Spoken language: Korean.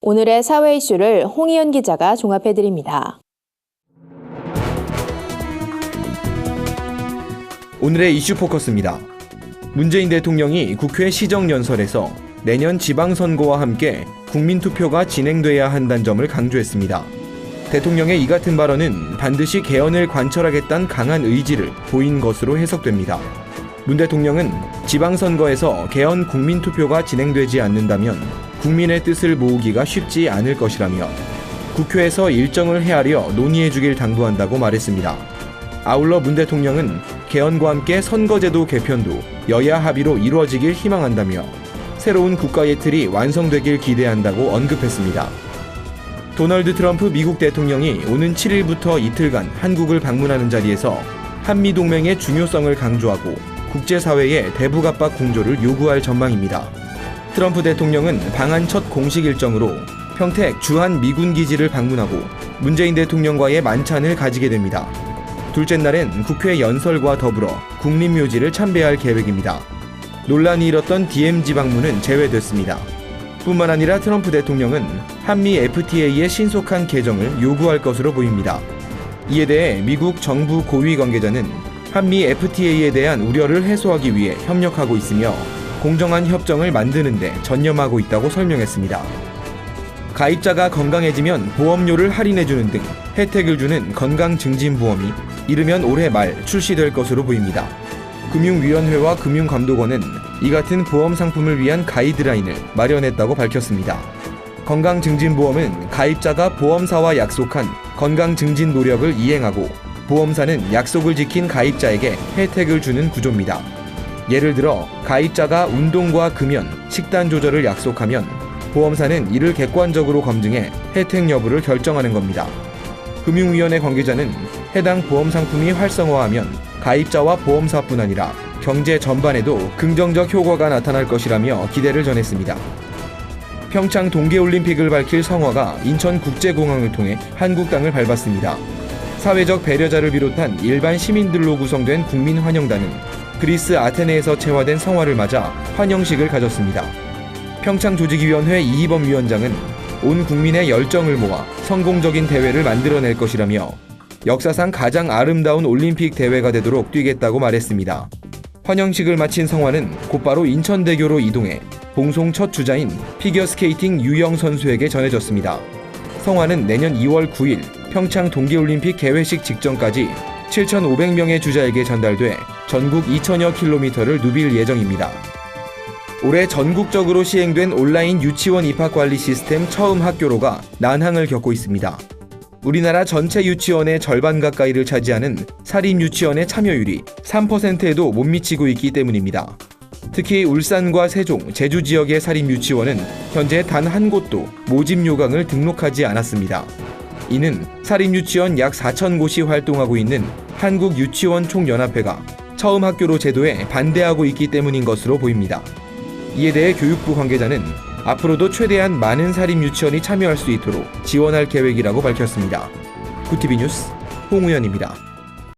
오늘의 사회 이슈를 홍희연 기자가 종합해드립니다. 오늘의 이슈 포커스입니다. 문재인 대통령이 국회 시정연설에서 내년 지방선거와 함께 국민투표가 진행돼야 한다는 점을 강조했습니다. 대통령의 이 같은 발언은 반드시 개헌을 관철하겠다는 강한 의지를 보인 것으로 해석됩니다. 문 대통령은 지방선거에서 개헌 국민투표가 진행되지 않는다면 국민의 뜻을 모으기가 쉽지 않을 것이라며 국회에서 일정을 헤아려 논의해주길 당부한다고 말했습니다. 아울러 문 대통령은 개헌과 함께 선거제도 개편도 여야 합의로 이루어지길 희망한다며 새로운 국가의 틀이 완성되길 기대한다고 언급했습니다. 도널드 트럼프 미국 대통령이 오는 7일부터 이틀간 한국을 방문하는 자리에서 한미동맹의 중요성을 강조하고 국제사회의 대북 압박 공조를 요구할 전망입니다. 트럼프 대통령은 방한 첫 공식 일정으로 평택 주한 미군 기지를 방문하고 문재인 대통령과의 만찬을 가지게 됩니다. 둘째 날엔 국회 연설과 더불어 국립묘지를 참배할 계획입니다. 논란이 일었던 DMZ 방문은 제외됐습니다. 뿐만 아니라 트럼프 대통령은 한미 FTA의 신속한 개정을 요구할 것으로 보입니다. 이에 대해 미국 정부 고위 관계자는 한미 FTA에 대한 우려를 해소하기 위해 협력하고 있으며 공정한 협정을 만드는 데 전념하고 있다고 설명했습니다. 가입자가 건강해지면 보험료를 할인해주는 등 혜택을 주는 건강증진보험이 이르면 올해 말 출시될 것으로 보입니다. 금융위원회와 금융감독원은 이 같은 보험 상품을 위한 가이드라인을 마련했다고 밝혔습니다. 건강증진보험은 가입자가 보험사와 약속한 건강증진 노력을 이행하고 보험사는 약속을 지킨 가입자에게 혜택을 주는 구조입니다. 예를 들어 가입자가 운동과 금연, 식단 조절을 약속하면 보험사는 이를 객관적으로 검증해 혜택 여부를 결정하는 겁니다. 금융위원회 관계자는 해당 보험 상품이 활성화하면 가입자와 보험사뿐 아니라 경제 전반에도 긍정적 효과가 나타날 것이라며 기대를 전했습니다. 평창 동계올림픽을 밝힐 성화가 인천국제공항을 통해 한국 땅을 밟았습니다. 사회적 배려자를 비롯한 일반 시민들로 구성된 국민환영단은 그리스 아테네에서 채화된 성화를 맞아 환영식을 가졌습니다. 평창조직위원회 이희범 위원장은 온 국민의 열정을 모아 성공적인 대회를 만들어낼 것이라며 역사상 가장 아름다운 올림픽 대회가 되도록 뛰겠다고 말했습니다. 환영식을 마친 성화는 곧바로 인천대교로 이동해 봉송 첫 주자인 피겨스케이팅 유영 선수에게 전해졌습니다. 성화는 내년 2월 9일 평창 동계올림픽 개회식 직전까지 7,500명의 주자에게 전달돼 전국 2,000여 킬로미터를 누빌 예정입니다. 올해 전국적으로 시행된 온라인 유치원 입학관리 시스템 처음 학교로가 난항을 겪고 있습니다. 우리나라 전체 유치원의 절반 가까이를 차지하는 사립유치원의 참여율이 3%에도 못 미치고 있기 때문입니다. 특히 울산과 세종, 제주 지역의 사립유치원은 현재 단 한 곳도 모집 요강을 등록하지 않았습니다. 이는 사립유치원 약 4,000곳이 활동하고 있는 한국유치원총연합회가 처음 학교로 제도에 반대하고 있기 때문인 것으로 보입니다. 이에 대해 교육부 관계자는 앞으로도 최대한 많은 사립유치원이 참여할 수 있도록 지원할 계획이라고 밝혔습니다. 구티비 뉴스 홍우연입니다.